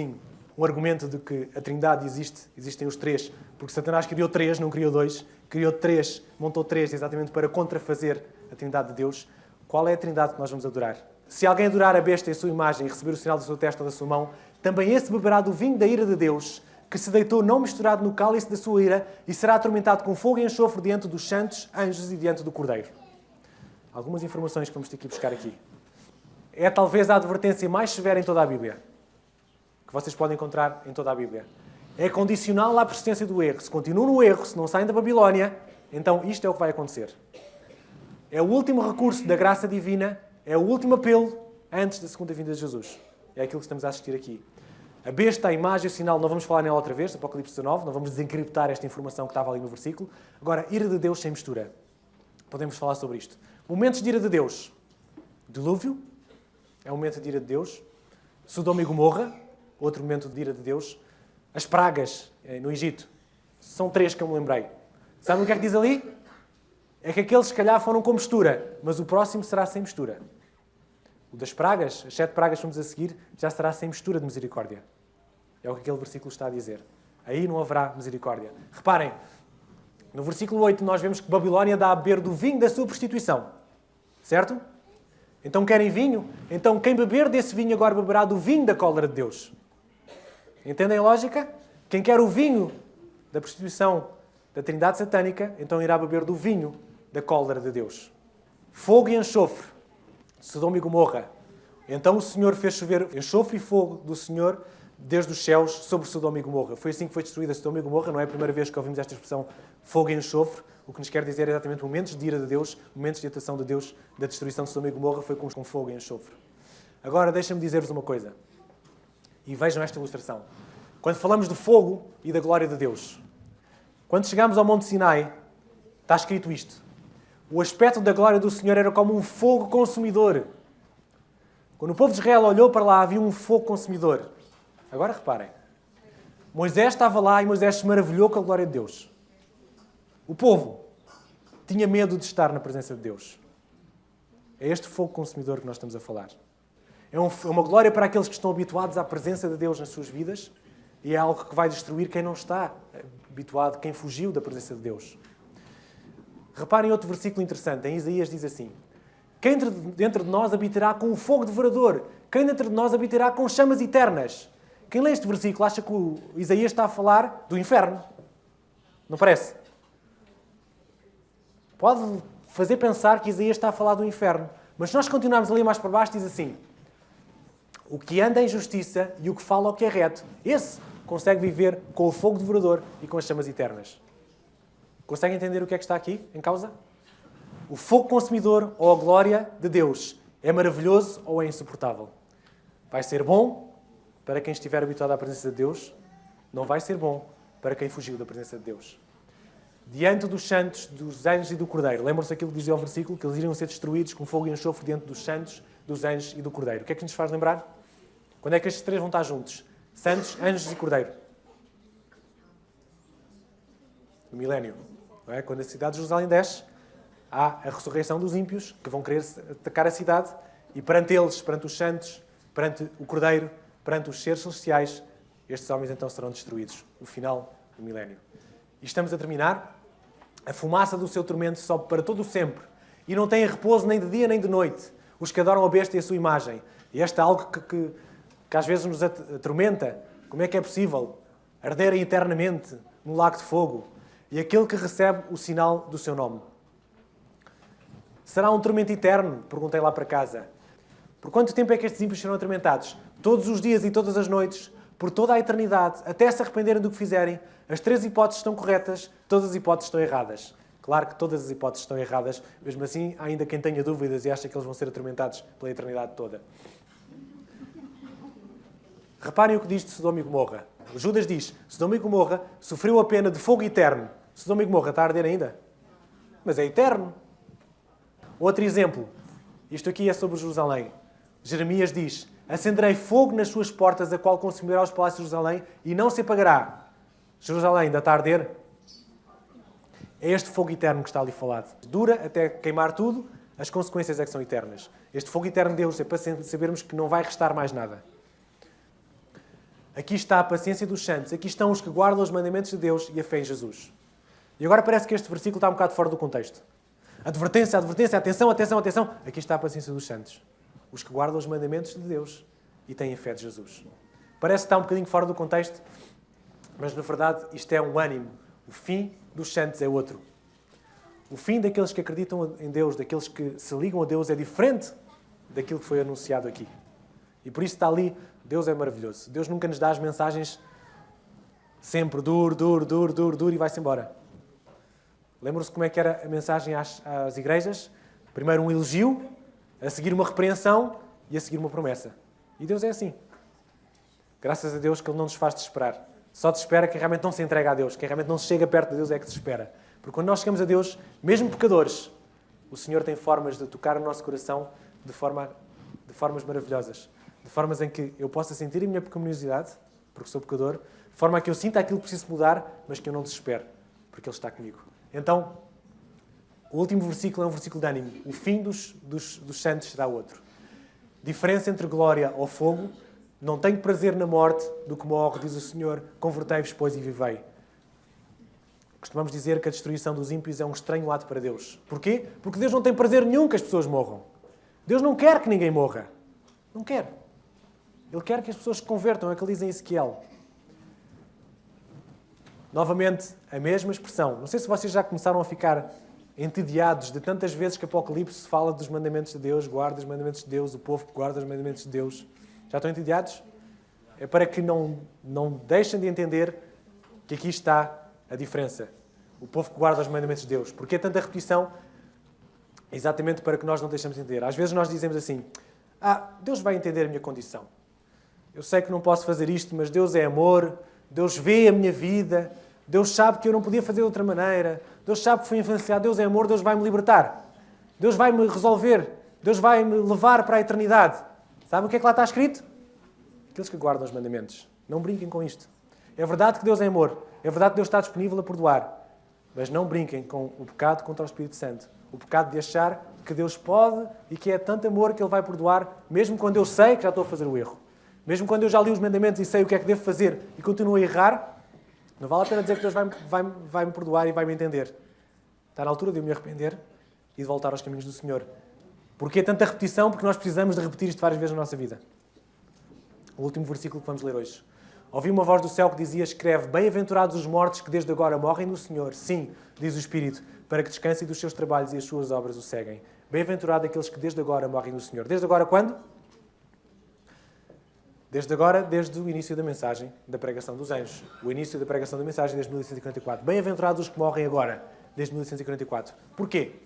um argumento de que a trindade existem os 3, porque Satanás criou 3, não criou 2, criou 3, montou 3 exatamente para contrafazer a trindade de Deus. Qual é a trindade que nós vamos adorar? Se alguém adorar a besta em sua imagem e receber o sinal da sua testa ou da sua mão, também esse beberá do vinho da ira de Deus, que se deitou não misturado no cálice da sua ira, e será atormentado com fogo e enxofre diante dos santos anjos e diante do Cordeiro. Algumas informações que vamos ter que ir buscar aqui. É talvez a advertência mais severa em toda a Bíblia, que vocês podem encontrar em toda a Bíblia. É condicional à persistência do erro. Se continuam no erro, se não saem da Babilónia, então isto é o que vai acontecer. É o último recurso da graça divina, é o último apelo antes da segunda vinda de Jesus. É aquilo que estamos a assistir aqui. A besta, a imagem, o sinal, não vamos falar nela outra vez, Apocalipse 19, não vamos desencriptar esta informação que estava ali no versículo. Agora, ira de Deus sem mistura. Podemos falar sobre isto. Momentos de ira de Deus. Dilúvio, é um momento de ira de Deus. Sodoma e Gomorra, outro momento de ira de Deus. As pragas no Egito, São 3 que eu me lembrei. Sabem o que é que diz ali? É que aqueles, se calhar, foram com mistura, mas o próximo será sem mistura. O das pragas, as 7 pragas que vamos a seguir, já será sem mistura de misericórdia. É o que aquele versículo está a dizer. Aí não haverá misericórdia. Reparem, no versículo 8 nós vemos que Babilónia dá a beber do vinho da sua prostituição. Certo? Então querem vinho? Então quem beber desse vinho agora beberá do vinho da cólera de Deus. Entendem a lógica? Quem quer o vinho da prostituição da Trindade Satânica, então irá beber do vinho da cólera de Deus. Fogo e enxofre, Sodoma e Gomorra. Então o Senhor fez chover enxofre e fogo do Senhor desde os céus sobre Sodoma e Gomorra. Foi assim que foi destruída Sodoma e Gomorra. Não é a primeira vez que ouvimos esta expressão fogo e enxofre. O que nos quer dizer é exatamente momentos de ira de Deus, momentos de atuação de Deus da destruição de Sodoma e Gomorra foi com fogo e enxofre. Agora deixem-me dizer-vos uma coisa. E vejam esta ilustração. Quando falamos de fogo e da glória de Deus, quando chegamos ao Monte Sinai, está escrito isto. O aspecto da glória do Senhor era como um fogo consumidor. Quando o povo de Israel olhou para lá, havia um fogo consumidor. Agora reparem. Moisés estava lá e Moisés se maravilhou com a glória de Deus. O povo tinha medo de estar na presença de Deus. É este fogo consumidor que nós estamos a falar. É uma glória para aqueles que estão habituados à presença de Deus nas suas vidas e é algo que vai destruir quem não está habituado, quem fugiu da presença de Deus. Reparem outro versículo interessante. Em Isaías diz assim: quem dentro de nós habitará com o fogo devorador? Quem dentro de nós habitará com chamas eternas? Quem lê este versículo acha que o Isaías está a falar do inferno. Não parece? Pode fazer pensar que Isaías está a falar do inferno. Mas se nós continuarmos a ler mais para baixo, diz assim: o que anda em justiça e o que fala o que é reto, esse consegue viver com o fogo devorador e com as chamas eternas. Conseguem entender o que é que está aqui em causa? O fogo consumidor ou a glória de Deus é maravilhoso ou é insuportável? Vai ser bom para quem estiver habituado à presença de Deus, não vai ser bom para quem fugiu da presença de Deus. Diante dos santos, dos anjos e do Cordeiro. Lembram-se aquilo que dizia o versículo? Que eles iriam ser destruídos com fogo e enxofre diante dos santos, dos anjos e do Cordeiro. O que é que nos faz lembrar? Quando é que estes 3 vão estar juntos? Santos, anjos e Cordeiro. No milénio. Não é? Quando a cidade de Jerusalém desce, há a ressurreição dos ímpios que vão querer atacar a cidade e perante eles, perante os santos, perante o Cordeiro, perante os seres celestiais, estes homens então serão destruídos. O final do milénio. E estamos a terminar. A fumaça do seu tormento sobe para todo o sempre e não tem repouso nem de dia nem de noite. Os que adoram a besta e a sua imagem. E esta é algo que às vezes nos atormenta. Como é que é possível arderem eternamente no lago de fogo? E aquele que recebe o sinal do seu nome. Será um tormento eterno? Perguntei lá para casa. Por quanto tempo é que estes ímpios serão atormentados? Todos os dias e todas as noites, por toda a eternidade, até se arrependerem do que fizerem. As 3 hipóteses estão corretas, todas as hipóteses estão erradas. Claro que todas as hipóteses estão erradas, mesmo assim, há ainda quem tenha dúvidas e acha que eles vão ser atormentados pela eternidade toda. Reparem o que diz de Sodoma e Gomorra. Judas diz: Sodoma e Gomorra sofreu a pena de fogo eterno. Sodoma e Gomorra está a arder ainda? Mas é eterno. Outro exemplo. Isto aqui é sobre Jerusalém. Jeremias diz: acenderei fogo nas suas portas, a qual consumirá os palácios de Jerusalém e não se apagará. Jerusalém ainda está a arder? É este fogo eterno que está ali falado. Dura até queimar tudo, as consequências é que são eternas. Este fogo eterno de Deus é para sabermos que não vai restar mais nada. Aqui está a paciência dos santos. Aqui estão os que guardam os mandamentos de Deus e a fé em Jesus. E agora parece que este versículo está um bocado fora do contexto. Advertência, advertência, atenção, atenção, atenção. Aqui está a paciência dos santos. Os que guardam os mandamentos de Deus e têm a fé de Jesus. Parece que está um bocadinho fora do contexto, mas na verdade isto é um ânimo. O fim dos santos é outro. O fim daqueles que acreditam em Deus, daqueles que se ligam a Deus, é diferente daquilo que foi anunciado aqui. E por isso está ali, Deus é maravilhoso. Deus nunca nos dá as mensagens sempre duro e vai-se embora. Lembram-se como é que era a mensagem às igrejas? Primeiro um elogio, a seguir uma repreensão e a seguir uma promessa. E Deus é assim. Graças a Deus que Ele não nos faz desesperar. Só desespera quem realmente não se entrega a Deus. Quem realmente não se chega perto de Deus é que desespera. Porque quando nós chegamos a Deus, mesmo pecadores, o Senhor tem formas de tocar o nosso coração de formas maravilhosas. De formas em que eu possa sentir a minha pecaminosidade, porque sou pecador, De forma a que eu sinta aquilo que preciso mudar, mas que eu não desespero, porque Ele está comigo. Então, o último versículo é um versículo de ânimo. O fim dos santos será outro. Diferença entre glória ou fogo. Não tenho prazer na morte do que morre, diz o Senhor. Convertei-vos, pois, e vivei. Costumamos dizer que a destruição dos ímpios é um estranho ato para Deus. Porquê? Porque Deus não tem prazer nenhum que as pessoas morram. Deus não quer que ninguém morra. Não quer. Ele quer que as pessoas se convertam. É o que ele diz em Ezequiel. Novamente, a mesma expressão. Não sei se vocês já começaram a ficar entediados de tantas vezes que Apocalipse fala dos mandamentos de Deus, guarda os mandamentos de Deus, o povo que guarda os mandamentos de Deus. Já estão entediados? É para que não deixem de entender que aqui está a diferença. O povo que guarda os mandamentos de Deus. Porque é tanta repetição? Exatamente para que nós não deixemos de entender. Às vezes nós dizemos assim, Deus vai entender a minha condição. Eu sei que não posso fazer isto, mas Deus é amor, Deus vê a minha vida, Deus sabe que eu não podia fazer de outra maneira, Deus sabe que fui influenciado, Deus é amor, Deus vai me libertar. Deus vai me resolver, Deus vai me levar para a eternidade. Sabe o que é que lá está escrito? Aqueles que guardam os mandamentos. Não brinquem com isto. É verdade que Deus é amor, é verdade que Deus está disponível a perdoar, mas não brinquem com o pecado contra o Espírito Santo. O pecado de achar que Deus pode e que é tanto amor que Ele vai perdoar, mesmo quando eu sei que já estou a fazer o erro. Mesmo quando eu já li os mandamentos e sei o que é que devo fazer e continuo a errar, não vale a pena dizer que Deus vai me perdoar e vai me entender. Está na altura de eu me arrepender e de voltar aos caminhos do Senhor. Porquê tanta repetição? Porque nós precisamos de repetir isto várias vezes na nossa vida. O último versículo que vamos ler hoje. Ouvi uma voz do céu que dizia, escreve, bem-aventurados os mortos que desde agora morrem no Senhor. Sim, diz o Espírito, para que descansem dos seus trabalhos e as suas obras o seguem. Bem-aventurado aqueles que desde agora morrem no Senhor. Desde agora quando? Desde agora, desde o início da mensagem da pregação dos anjos. O início da pregação da mensagem desde 1144. Bem-aventurados os que morrem agora, desde 1144. Porquê?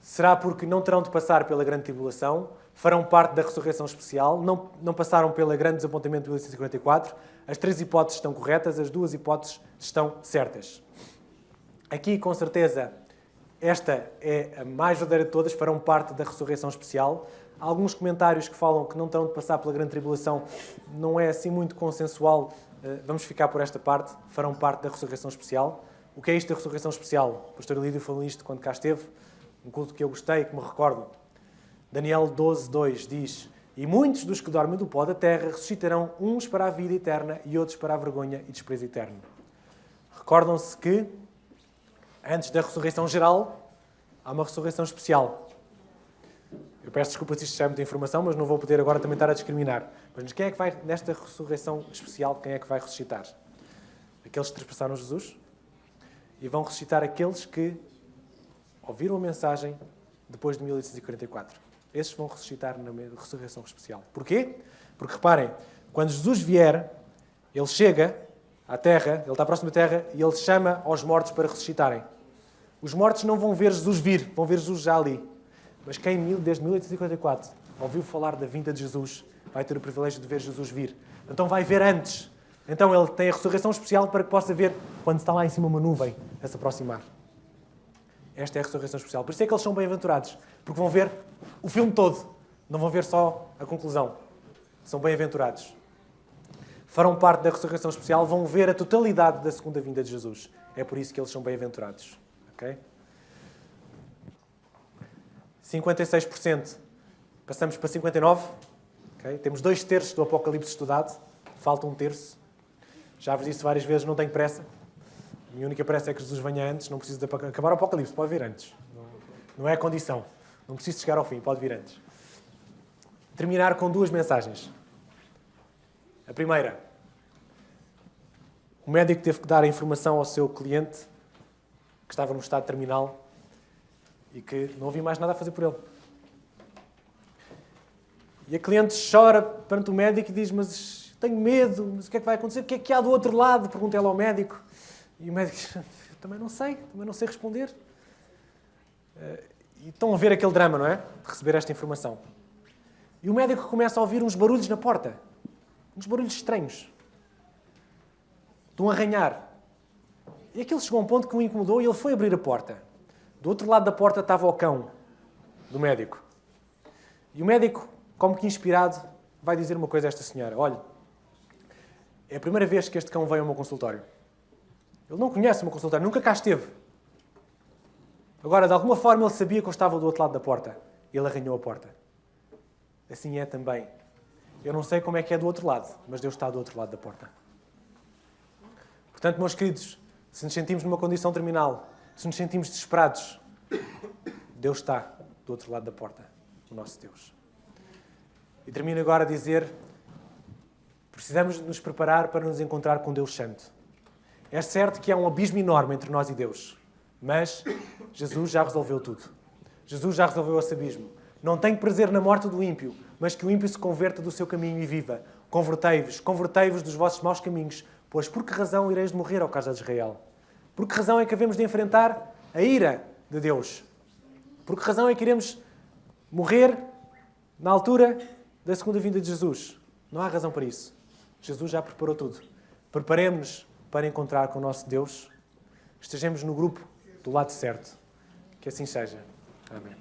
Será porque não terão de passar pela grande tribulação, farão parte da ressurreição especial, não passaram pelo grande desapontamento de 1144. As três hipóteses estão corretas, as duas hipóteses estão certas. Aqui, com certeza, esta é a mais verdadeira de todas, farão parte da ressurreição especial. Há alguns comentários que falam que não terão de passar pela grande tribulação, não é assim muito consensual. Vamos ficar por esta parte, farão parte da ressurreição especial. O que é isto da ressurreição especial? O pastor Lídio falou isto quando cá esteve, um culto que eu gostei, que me recordo. Daniel 12:2 diz, e muitos dos que dormem do pó da terra ressuscitarão, uns para a vida eterna e outros para a vergonha e desprezo eterno. Recordam-se que, antes da ressurreição geral, há uma ressurreição especial. Eu peço desculpa se isto já é muita informação, mas não vou poder agora também estar a discriminar. Mas quem é que vai, nesta ressurreição especial, quem é que vai ressuscitar? Aqueles que trespassaram Jesus? E vão ressuscitar aqueles que ouviram a mensagem depois de 1844. Esses vão ressuscitar na ressurreição especial. Porquê? Porque, reparem, quando Jesus vier, Ele chega à Terra, Ele está próximo da Terra, e Ele chama aos mortos para ressuscitarem. Os mortos não vão ver Jesus vir, vão ver Jesus já ali. Mas quem, desde 1844, ouviu falar da vinda de Jesus, vai ter o privilégio de ver Jesus vir. Então vai ver antes. Então Ele tem a ressurreição especial para que possa ver quando está lá em cima uma nuvem a se aproximar. Esta é a ressurreição especial. Por isso é que eles são bem-aventurados. Porque vão ver o filme todo. Não vão ver só a conclusão. São bem-aventurados. Farão parte da ressurreição especial. Vão ver a totalidade da segunda vinda de Jesus. É por isso que eles são bem-aventurados. Ok? 56%. Passamos para 59%. Okay? Temos 2/3 do Apocalipse estudado. Falta 1/3. Já vos disse várias vezes, não tenho pressa. A minha única pressa é que Jesus venha antes. Não preciso de acabar o Apocalipse. Pode vir antes. Não é a condição. Não preciso chegar ao fim. Pode vir antes. Terminar com 2 mensagens. A primeira. O médico teve que dar a informação ao seu cliente que estava no estado terminal e que não havia mais nada a fazer por ele. E a cliente chora perante o médico e diz, mas tenho medo, mas o que é que vai acontecer? O que é que há do outro lado? Pergunta ela ao médico. E o médico diz, também não sei responder. E estão a ver aquele drama, não é? De receber esta informação. E o médico começa a ouvir uns barulhos na porta. Uns barulhos estranhos. De um arranhar. E aquilo chegou a um ponto que o incomodou e ele foi abrir a porta. Do outro lado da porta estava o cão do médico. E o médico, como que inspirado, vai dizer uma coisa a esta senhora. Olha, É a primeira vez que este cão veio ao meu consultório. Ele não conhece o meu consultório, nunca cá esteve. Agora, de alguma forma, ele sabia que eu estava do outro lado da porta. Ele arranhou a porta. Assim é também. Eu não sei como é que é do outro lado, mas Deus está do outro lado da porta. Portanto, meus queridos, se nos sentimos numa condição terminal, se nos sentimos desesperados, Deus está do outro lado da porta, o nosso Deus. E termino agora a dizer, precisamos nos preparar para nos encontrar com Deus Santo. É certo que há um abismo enorme entre nós e Deus, mas Jesus já resolveu tudo. Jesus já resolveu esse abismo. Não tem prazer na morte do ímpio, mas que o ímpio se converta do seu caminho e viva. Convertei-vos dos vossos maus caminhos, pois por que razão ireis de morrer, ó casa de Israel? Por que razão é que havemos de enfrentar a ira de Deus? Por que razão é que iremos morrer na altura da segunda vinda de Jesus? Não há razão para isso. Jesus já preparou tudo. Preparemos-nos para encontrar com o nosso Deus. Estejamos no grupo do lado certo. Que assim seja. Amém.